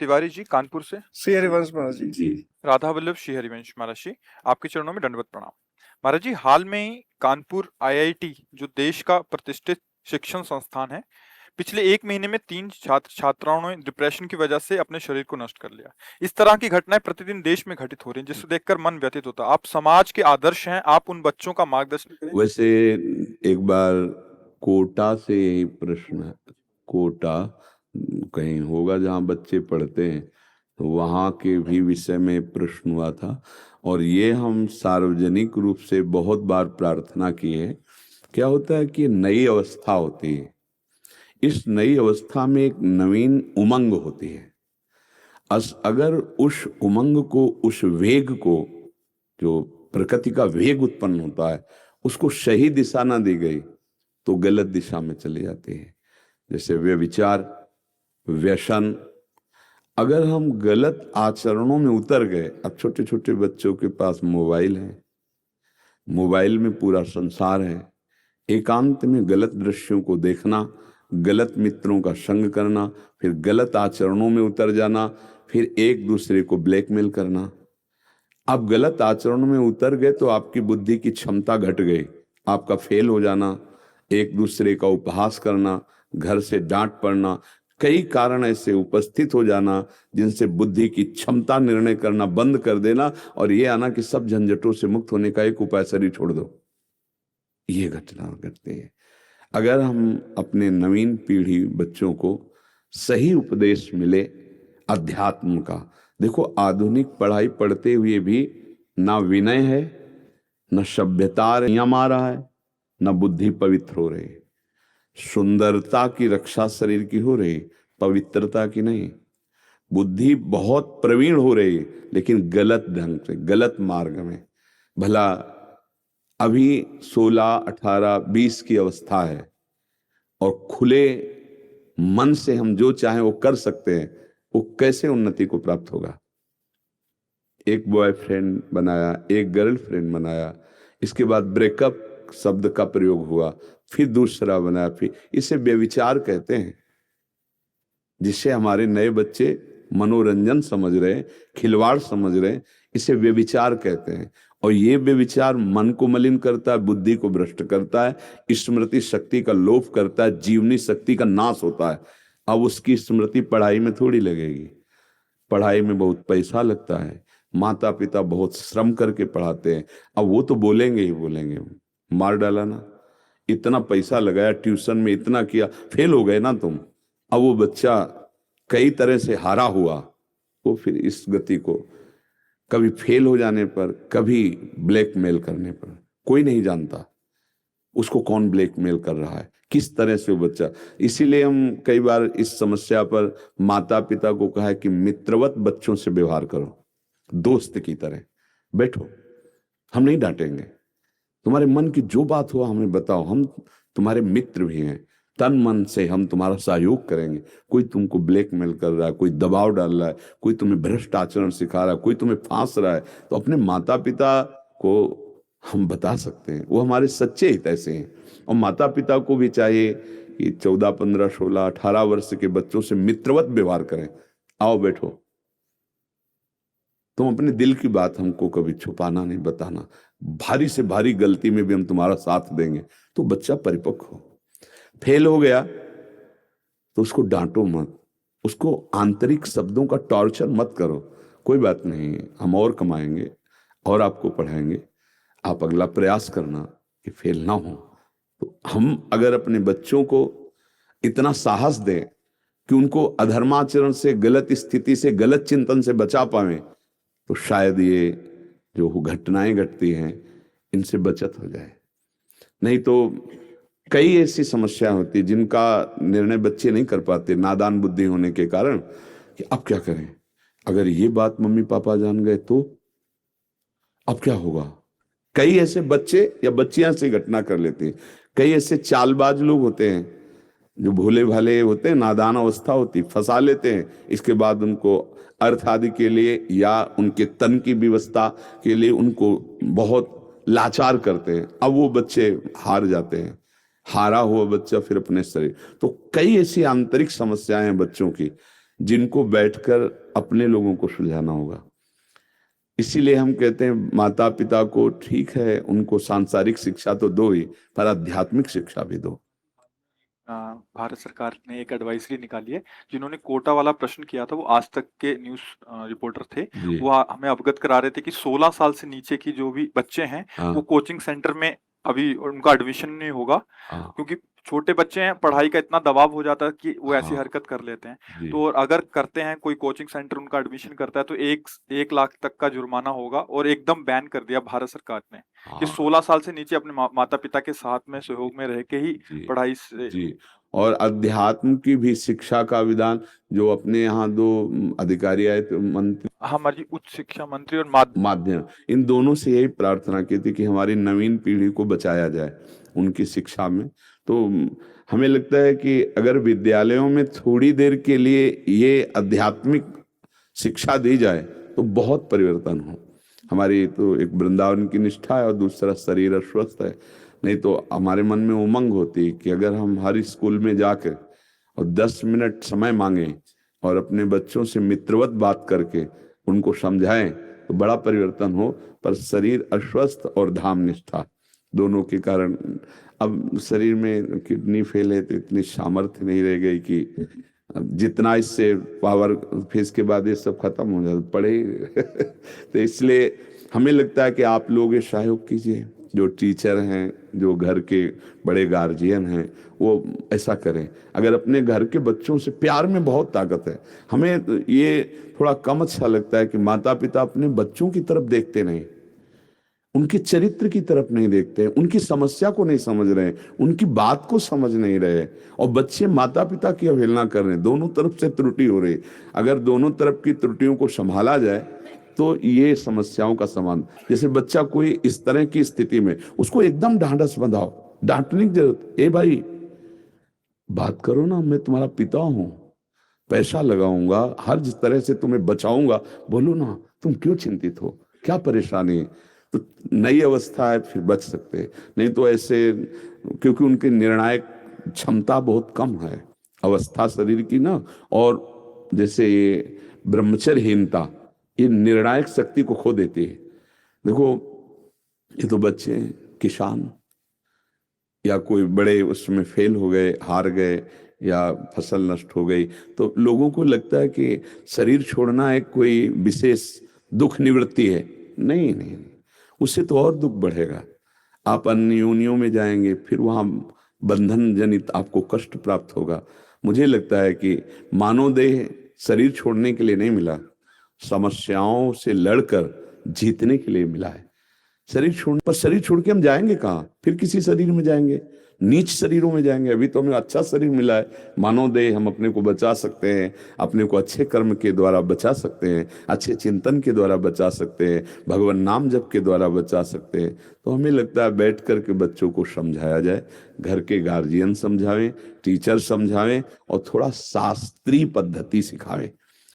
तिवारी जी कानपुर से। श्री हरिवंश महाराज जी। जी राधा वल्लभ श्री हरिवंश महाराज जी, आपके चरणों में दंडवत प्रणाम। महाराज जी, हाल में ही कानपुर आईआईटी, जो देश का प्रतिष्ठित शिक्षण संस्थान है, पिछले 1 महीने में 3 छात्र छात्राओं ने डिप्रेशन की वजह से अपने शरीर को नष्ट कर लिया। इस तरह की घटनाएं प्रतिदिन देश में घटित हो रही हैं, जिसको देखकर मन व्यथित होता है। आप समाज के आदर्श हैं, आप उन बच्चों का मार्गदर्शन करें। वैसे एक बार कोटा से यही प्रश्न, कोटा कहीं होगा जहाँ बच्चे पढ़ते हैं, तो वहाँ के भी विषय में प्रश्न हुआ था और ये हम सार्वजनिक रूप से बहुत बार प्रार्थना की है। क्या होता है कि नई अवस्था होती है, इस नई अवस्था में एक नवीन उमंग होती है। अगर उस उमंग को, उस वेग को, जो प्रकृति का वेग उत्पन्न होता है, उसको सही दिशा ना दी गई तो गलत दिशा में चली जाती है। जैसे व्यभिचार, व्यसन, अगर हम गलत आचरणों में उतर गए। अब छोटे छोटे बच्चों के पास मोबाइल है, मोबाइल में पूरा संसार है, एकांत में गलत दृश्यों को देखना, गलत मित्रों का संग करना, फिर गलत आचरणों में उतर जाना, फिर एक दूसरे को ब्लैकमेल करना। आप गलत आचरणों में उतर गए तो आपकी बुद्धि की क्षमता घट गई, आपका फेल हो जाना, एक दूसरे का उपहास करना, घर से डांट पड़ना, कई कारण ऐसे उपस्थित हो जाना जिनसे बुद्धि की क्षमता निर्णय करना बंद कर देना और ये आना कि सब झंझटों से मुक्त होने का एक उपाय, शरीर छोड़ दो। ये घटना घटती है। अगर हम अपने नवीन पीढ़ी बच्चों को सही उपदेश मिले अध्यात्म का, देखो आधुनिक पढ़ाई पढ़ते हुए भी ना विनय है, न सभ्यता नियम आ रहा है, न बुद्धि पवित्र हो रही। सुंदरता की रक्षा शरीर की हो रही, पवित्रता की नहीं। बुद्धि बहुत प्रवीण हो रही लेकिन गलत ढंग से, गलत मार्ग में। भला अभी 16, 18, 20 की अवस्था है और खुले मन से हम जो चाहें वो कर सकते हैं, वो कैसे उन्नति को प्राप्त होगा? एक बॉयफ्रेंड बनाया, एक गर्लफ्रेंड बनाया, इसके बाद ब्रेकअप शब्द का प्रयोग हुआ, फिर दूसरा बनाया, फिर इसे व्यभिचार कहते हैं। जिससे हमारे नए बच्चे मनोरंजन समझ रहे हैं, खिलवाड़ समझ रहे हैं, इसे व्यभिचार कहते हैं। और ये व्यभिचार मन को मलिन करता है, बुद्धि को भ्रष्ट करता है, स्मृति शक्ति का लोप करता है, जीवनी शक्ति का नाश होता है। अब उसकी स्मृति पढ़ाई में थोड़ी लगेगी, पढ़ाई में बहुत पैसा लगता है, माता पिता बहुत श्रम करके पढ़ाते हैं। अब वो तो बोलेंगे ही बोलेंगे, मार डाला ना, इतना पैसा लगाया ट्यूशन में, इतना किया, फेल हो गए ना तुम। अब वो बच्चा कई तरह से हारा हुआ, वो फिर इस गति को कभी फेल हो जाने पर, कभी ब्लैकमेल करने पर, कोई नहीं जानता उसको कौन ब्लैकमेल कर रहा है, किस तरह से वो बच्चा। इसीलिए हम कई बार इस समस्या पर माता पिता को कहा है कि मित्रवत बच्चों से व्यवहार करो, दोस्त की तरह बैठो, हम नहीं डांटेंगे, तुम्हारे मन की जो बात हो हमें बताओ, हम तुम्हारे मित्र भी हैं, तन मन से हम तुम्हारा सहयोग करेंगे। कोई तुमको ब्लैकमेल कर रहा है, कोई दबाव डाल रहा है, कोई तुम्हें भ्रष्ट आचरण सिखा रहा है, कोई तुम्हें फांस रहा है, तो अपने माता पिता को हम बता सकते हैं, वो हमारे सच्चे हित ऐसे हैं। और माता पिता को भी चाहिए कि 14, 15, 16, 18 वर्ष के बच्चों से मित्रवत व्यवहार करें। आओ बैठो, तुम अपने दिल की बात हमको कभी छुपाना नहीं, बताना, भारी से भारी गलती में भी हम तुम्हारा साथ देंगे। तो बच्चा परिपक्व हो। फेल हो गया तो उसको डांटो मत, उसको आंतरिक शब्दों का टॉर्चर मत करो, कोई बात नहीं, हम और कमाएंगे और आपको पढ़ाएंगे, आप अगला प्रयास करना कि फेल ना हो। तो हम अगर अपने बच्चों को इतना साहस दें कि उनको अधर्माचरण से, गलत स्थिति से, गलत चिंतन से बचा पाए, तो शायद ये जो घटनाएं घटती हैं इनसे बचत हो जाए। नहीं तो कई ऐसी समस्या होती है जिनका निर्णय बच्चे नहीं कर पाते, नादान बुद्धि होने के कारण, कि अब क्या करें, अगर ये बात मम्मी पापा जान गए तो अब क्या होगा। कई ऐसे बच्चे या बच्चियां से घटना कर लेते हैं। कई ऐसे चालबाज लोग होते हैं जो भोले भाले होते हैं, नादान अवस्था होती, फंसा लेते हैं, इसके बाद उनको अर्थ आदि के लिए या उनके तन की व्यवस्था के लिए उनको बहुत लाचार करते हैं। अब वो बच्चे हार जाते हैं, हारा हुआ बच्चा फिर अपने शरीर। तो कई ऐसी आंतरिक समस्याएं हैं बच्चों की जिनको बैठकर अपने लोगों को सुलझाना होगा। इसीलिए हम कहते हैं माता पिता को ठीक है, उनको सांसारिक शिक्षा तो दो ही, पर आध्यात्मिक शिक्षा भी दो। भारत सरकार ने एक एडवाइजरी निकाली है। जिन्होंने कोटा वाला प्रश्न किया था वो आज तक के न्यूज रिपोर्टर थे। जी वो हमें अवगत करा रहे थे कि 16 साल से नीचे की जो भी बच्चे हैं हाँ वो कोचिंग सेंटर में अभी उनका एडमिशन नहीं होगा, हाँ क्योंकि छोटे बच्चे हैं, पढ़ाई का इतना दबाव हो जाता है कि वो ऐसी हाँ हरकत कर लेते हैं। जी तो और अगर करते हैं, कोई कोचिंग सेंटर उनका एडमिशन करता है तो 1 लाख तक का जुर्माना होगा, और एकदम बैन कर दिया भारत सरकार ने कि हाँ 16 साल से नीचे अपने माता पिता के साथ में सहयोग में रह के ही जी पढ़ाई से। जी। और अध्यात्म की भी शिक्षा का विधान, जो अपने यहाँ दो अधिकारी आए थे, मंत्री हमारी उच्च शिक्षा मंत्री और माध्यम, इन दोनों से यही प्रार्थना की थी कि हमारी नवीन पीढ़ी को बचाया जाए उनकी शिक्षा में। तो हमें लगता है कि अगर विद्यालयों में थोड़ी देर के लिए ये आध्यात्मिक शिक्षा दी जाए तो बहुत परिवर्तन हो। हमारी तो एक वृंदावन की निष्ठा है और दूसरा शरीर अस्वस्थ है। नहीं तो हमारे मन में उमंग होती है कि अगर हम हर स्कूल में जाकर और 10 मिनट समय मांगे और अपने बच्चों से मित्रवत बात करके उनको समझाएं तो बड़ा परिवर्तन हो। पर शरीर अस्वस्थ और धाम निष्ठा दोनों के कारण अब शरीर में किडनी फेल है तो इतनी सामर्थ्य नहीं रह गई कि जितना इससे पावर फेज के बाद ये सब खत्म हो जाता पड़े। तो इसलिए हमें लगता है कि आप लोग ये सहयोग कीजिए, जो टीचर हैं, जो घर के बड़े गार्जियन हैं, वो ऐसा करें। अगर अपने घर के बच्चों से, प्यार में बहुत ताकत है। हमें ये थोड़ा कम अच्छा लगता है कि माता पिता अपने बच्चों की तरफ देखते नहीं, उनके चरित्र की तरफ नहीं देखते, उनकी समस्या को नहीं समझ रहे, उनकी बात को समझ नहीं रहे, और बच्चे माता पिता की अवहेलना कर रहे हैं। दोनों तरफ से त्रुटि हो रही। अगर दोनों तरफ की त्रुटियों को संभाला जाए तो ये समस्याओं का समाधान। जैसे बच्चा कोई इस तरह की स्थिति में, उसको एकदम ढांढस बंधाओ, डांटने की जरूरत, ए भाई बात करो ना, मैं तुम्हारा पिता हूं, पैसा लगाऊंगा, हर जिस तरह से तुम्हें बचाऊंगा, बोलो ना, तुम क्यों चिंतित हो, क्या परेशानी है। तो नई अवस्था है, फिर बच सकते हैं। नहीं तो ऐसे, क्योंकि उनकी निर्णायक क्षमता बहुत कम है अवस्था शरीर की ना, और जैसे ये ब्रह्मचर्यहीनता ये निर्णायक शक्ति को खो देती है। देखो ये तो बच्चे हैं, किसान या कोई बड़े उसमें फेल हो गए, हार गए, या फसल नष्ट हो गई, तो लोगों को लगता है कि शरीर छोड़ना एक कोई विशेष दुख निवृत्ति है। नहीं नहीं, उससे तो और दुख बढ़ेगा। आप अन्य योनियों में जाएंगे, फिर वहां बंधन जनित आपको कष्ट प्राप्त होगा। मुझे लगता है कि मानव देह शरीर छोड़ने के लिए नहीं मिला, समस्याओं से लड़कर जीतने के लिए मिला है। शरीर छोड़ने पर, शरीर छोड़ के हम जाएंगे कहाँ, फिर किसी शरीर में जाएंगे, नीच शरीरों में जाएंगे। अभी तो हमें अच्छा शरीर मिला है, मानव देह, हम अपने को बचा सकते हैं, अपने को अच्छे कर्म के द्वारा बचा सकते हैं, अच्छे चिंतन के द्वारा बचा सकते हैं, भगवान नाम जप के द्वारा बचा सकते हैं। तो हमें लगता है बैठ करके बच्चों को समझाया जाए, घर के गार्जियन समझावें, टीचर समझावें, और थोड़ा शास्त्रीय पद्धति सिखावें।